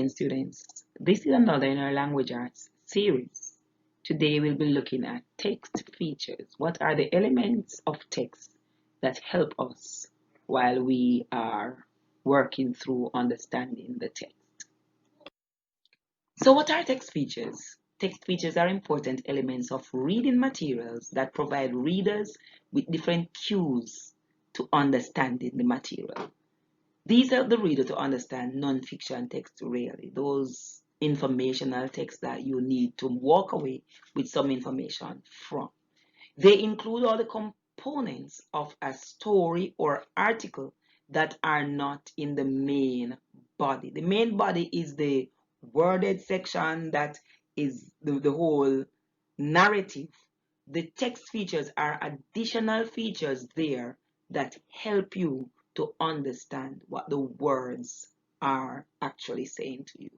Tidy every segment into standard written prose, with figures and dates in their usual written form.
again, students. This is another in our language arts series. Today we'll be looking at text features. What are the elements of text that help us while we are working through understanding the text? So what are text features? Text features are important elements of reading materials that provide readers with different cues to understanding the material. These help the reader to understand non-fiction text really, those informational texts that you need to walk away with some information from. They include all the components of a story or article that are not in the main body. The main body is the worded section that is the whole narrative. The text features are additional features there that help you to understand what the words are actually saying to you.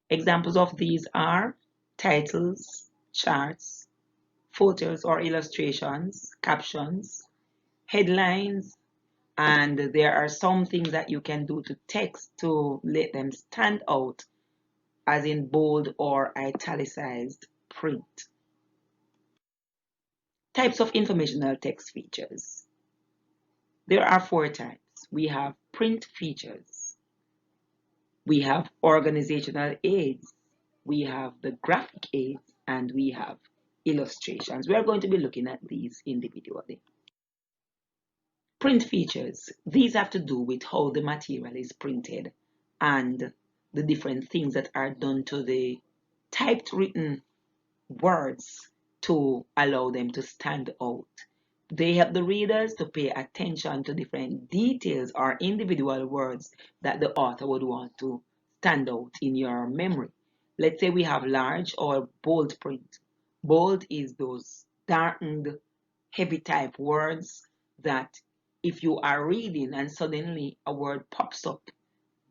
Examples of these are titles, charts, photos or illustrations, captions, headlines, and there are some things that you can do to text to let them stand out, as in bold or italicized print. Types of informational text features. There are 4 types. We have print features, we have organizational aids, we have the graphic aids, and we have illustrations. We are going to be looking at these individually. Print features. These have to do with how the material is printed and the different things that are done to the typed written words to allow them to stand out. They help the readers to pay attention to different details or individual words that the author would want to stand out in your memory. Let's say we have large or bold print. Bold is those darkened, heavy type words that if you are reading and suddenly a word pops up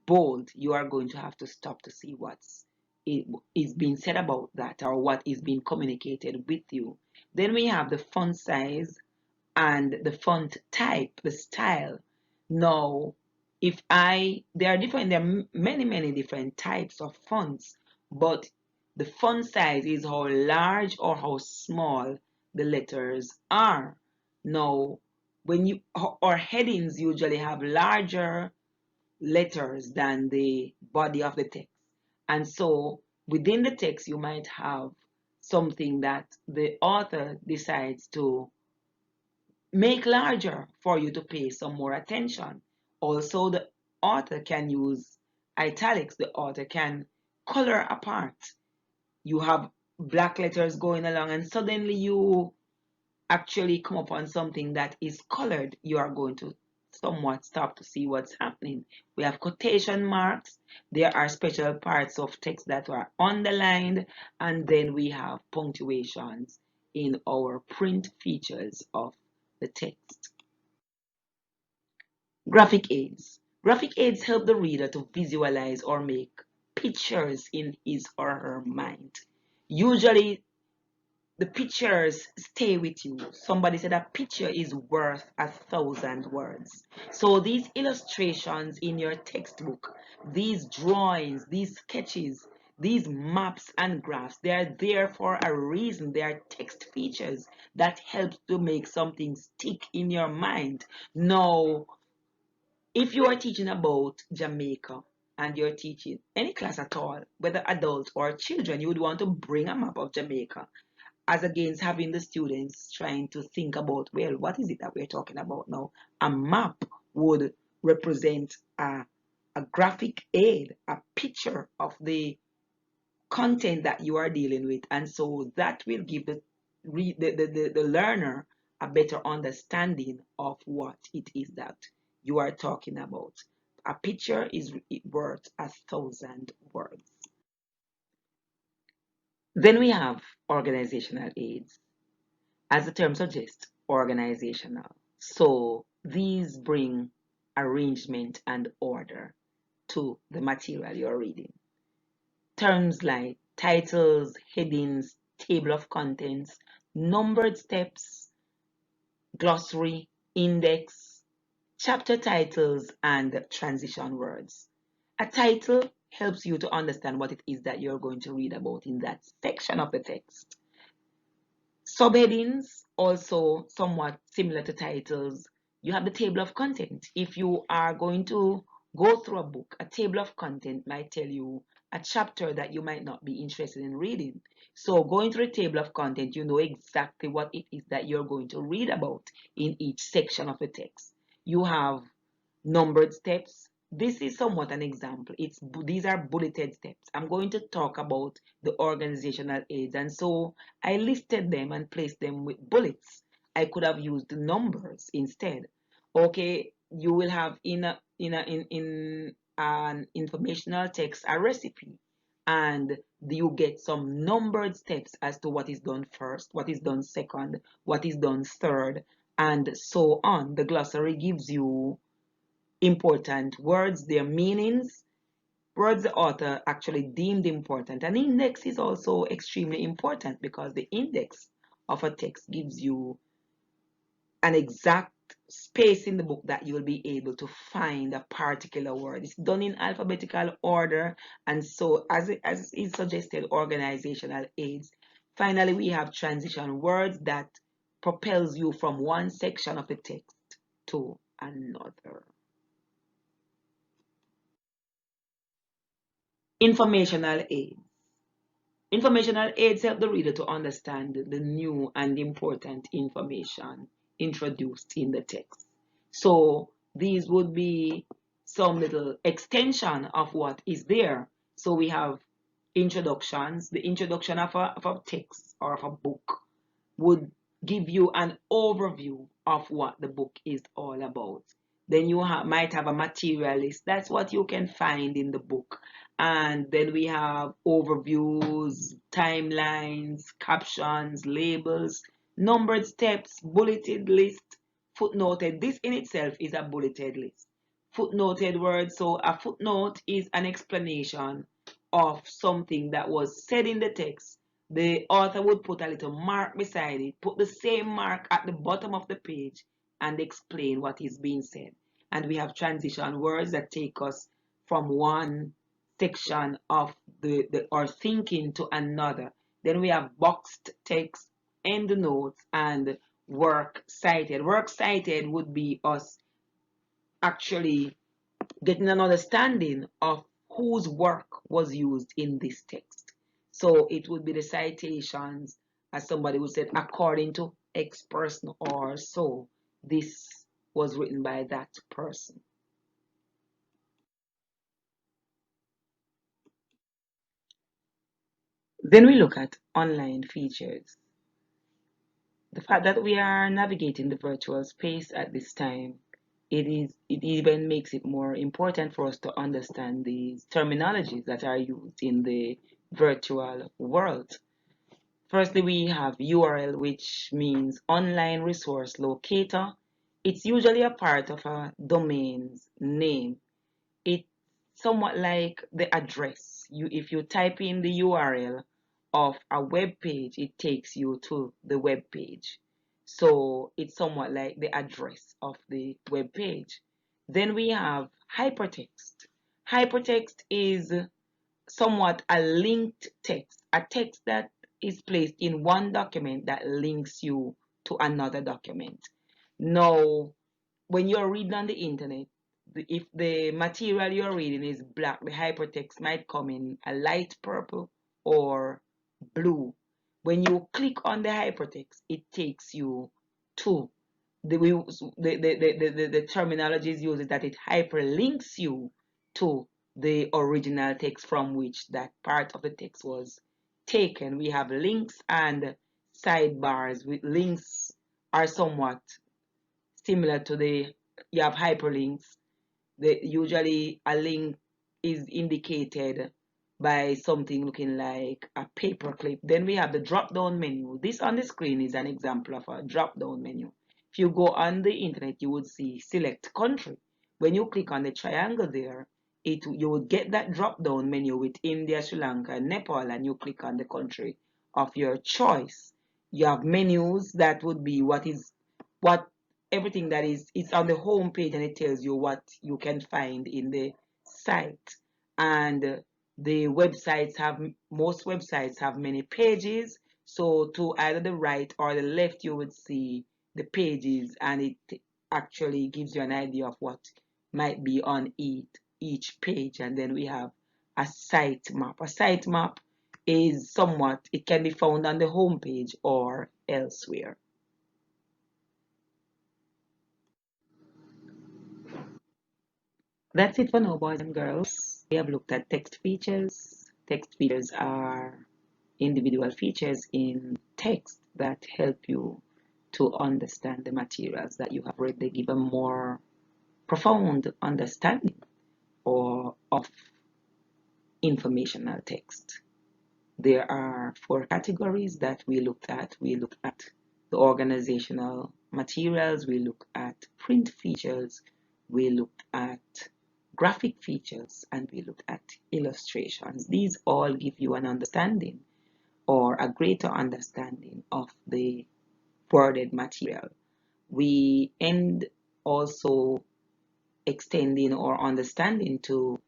bold, you are going to have to stop to see what's is being said about that or what is being communicated with you. Then we have the font size and the font type, the style. Now, there are many different types of fonts, but the font size is how large or how small the letters are. Now, our headings usually have larger letters than the body of the text. And so within the text, you might have something that the author decides to make larger for you to pay some more attention. Also, the author can use italics. The author can color apart. You have black letters going along and suddenly you actually come upon something that is colored, you are going to somewhat stop to see what's happening. We have quotation marks. There are special parts of text that are underlined, and then we have punctuations in our print features of the text. Graphic aids. Graphic aids help the reader to visualize or make pictures in his or her mind. Usually the pictures stay with you. Somebody said a picture is worth 1,000 words. So these illustrations in your textbook, these drawings, these sketches, these maps and graphs, they are there for a reason. They are text features that help to make something stick in your mind. Now, if you are teaching about Jamaica and you're teaching any class at all, whether adults or children, you would want to bring a map of Jamaica as against having the students trying to think about, well, what is it that we're talking about now? A map would represent a graphic aid, a picture of the content that you are dealing with. And so that will give the learner a better understanding of what it is that you are talking about. A picture is worth 1,000 words. Then we have organizational aids. As the term suggests, organizational. So these bring arrangement and order to the material you're reading. Terms like titles, headings, table of contents, numbered steps, glossary, index, chapter titles, and transition words. A title helps you to understand what it is that you're going to read about in that section of the text. Subheadings, also somewhat similar to titles. You have the table of content. If you are going to go through a book, a table of content might tell you a chapter that you might not be interested in reading. So going through a table of content, you know exactly what it is that you're going to read about in each section of the text. You have numbered steps. This is somewhat an example. These are bulleted steps. I'm going to talk about the organizational aids, and so I listed them and placed them with bullets. I could have used numbers instead. Okay, you will have in an informational text a recipe, and you get some numbered steps as to what is done first, what is done second, what is done third, and so on. The glossary gives you important words, their meanings, words the author actually deemed important. An index is also extremely important because the index of a text gives you an exact space in the book that you will be able to find a particular word. It's done in alphabetical order, and so as is suggested, organizational aids. Finally, we have transition words that propels you from one section of the text to another. Informational aids. Informational aids help the reader to understand the new and important information introduced in the text. So these would be some little extension of what is there. So we have introductions. The introduction of a text or of a book would give you an overview of what the book is all about. Then you might have a material list. That's what you can find in the book. And then we have overviews, timelines, captions, labels, numbered steps, bulleted list, footnoted. This in itself is a bulleted list. Footnoted words. So a footnote is an explanation of something that was said in the text. The author would put a little mark beside it, put the same mark at the bottom of the page, and explain what is being said. And we have transition words that take us from one section of our thinking to another. Then we have boxed text, end notes, and work cited. Work cited would be us actually getting an understanding of whose work was used in this text. So it would be the citations, as somebody would say, according to X person or so. This was written by that person. Then we look at online features. The fact that we are navigating the virtual space at this time, it even makes it more important for us to understand these terminologies that are used in the virtual world. Firstly, we have URL, which means online resource locator. It's usually a part of a domain's name. It's somewhat like the address. If you type in the URL of a web page, it takes you to the web page. So it's somewhat like the address of the web page. Then we have hypertext. Hypertext is somewhat a linked text, a text that is placed in one document that links you to another document. Now, when you're reading on the internet, if the material you're reading is black, the hypertext might come in a light purple or blue. When you click on the hypertext, it takes you to the terminology is used that it hyperlinks you to the original text from which that part of the text was taken. We have links and sidebars. With links are somewhat similar to you have hyperlinks. Usually a link is indicated by something looking like a paperclip. Then we have the drop down menu. This on the screen is an example of a drop down menu. If you go on the internet, you would see select country. When you click on the triangle there, you would get that drop down menu with India, Sri Lanka, and Nepal, and you click on the country of your choice. You have menus that would be what everything that is it's on the home page, and it tells you what you can find in the site. and the websites have, most websites have many pages. So to either the right or the left, you would see the pages, and it actually gives you an idea of what might be on each page. And then we have a site map. A site map is somewhat, it can be found on the home page or elsewhere. That's it for now, boys and girls. We have looked at text features. Text features are individual features in text that help you to understand the materials that you have read. They give a more profound understanding or of informational text. There are four categories that we looked at. We looked at the organizational materials, we looked at print features, we looked at graphic features, and we looked at illustrations. These all give you an understanding or a greater understanding of the worded material. We end also extending our understanding to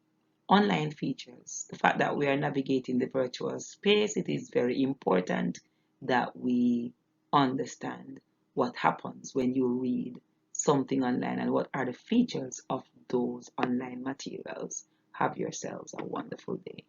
online features. The fact that we are navigating the virtual space, it is very important that we understand what happens when you read something online and what are the features of those online materials. Have yourselves a wonderful day.